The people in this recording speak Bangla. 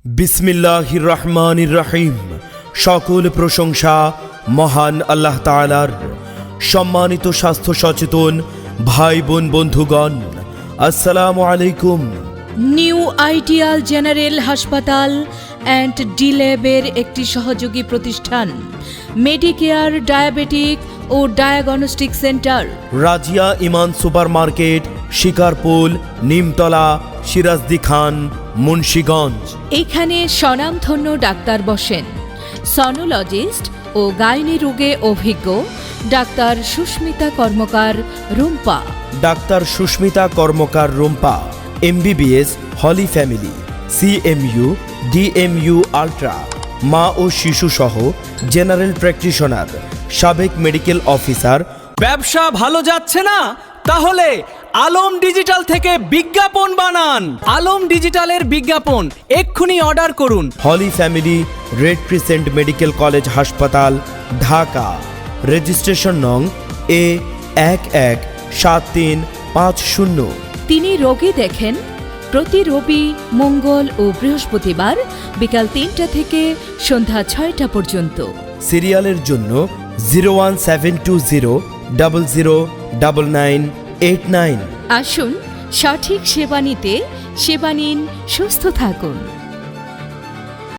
বিসমিল্লাহির রহমানির রহিম। সকল প্রশংসা মহান আল্লাহ তাআলার। সম্মানিত স্বাস্থ্য সচেতন ভাই বোন বন্ধুগণ, আসসালামু আলাইকুম। নিউ আইডিয়াল জেনারেল হাসপাতাল অ্যান্ড ডিল্যাবের একটি সহযোগী প্রতিষ্ঠান মেডিকেয়ার ডায়াবেটিক ও ডায়াগনস্টিক সেন্টার, রাজিয়া ইমান সুপার মার্কেট, শিকারপুল, নিমতলা, সিরাজদি খান, মুন্সিগঞ্জ। এখানে স্বনামধন্য ডাক্তার বসেন। সনোলজিস্ট ও গাইনি রোগে অভিজ্ঞ ডাক্তার সুস্মিতা কর্মকার রুম্পা, ডাক্তার সুস্মিতা কর্মকার রুম্পা, MBBS হলি ফ্যামিলি, CMU, DMU আলট্রা, মা ও শিশু সহ জেনারেল প্র্যাকটিশনার, সাবেক মেডিকেল অফিসার। ব্যবসা ভালো যাচ্ছে না? তাহলে আলম ডিজিটাল থেকে বিজ্ঞাপন বানান। আলম ডিজিটালের বিজ্ঞাপন এক্ষুনি অর্ডার করুন। Holy family, red crescent medical college হাসপাতাল, ঢাকা। রেজিস্ট্রেশন নং A117350। তিনি রোগী দেখেন প্রতি রবি, মঙ্গল ও বৃহস্পতিবার বিকাল 3টা থেকে সন্ধ্যা 6টা পর্যন্ত। সিরিয়ালের জন্য 01720009989। আসুন সঠিক সেবা নিতে সেবা নিন, সুস্থ থাকুন।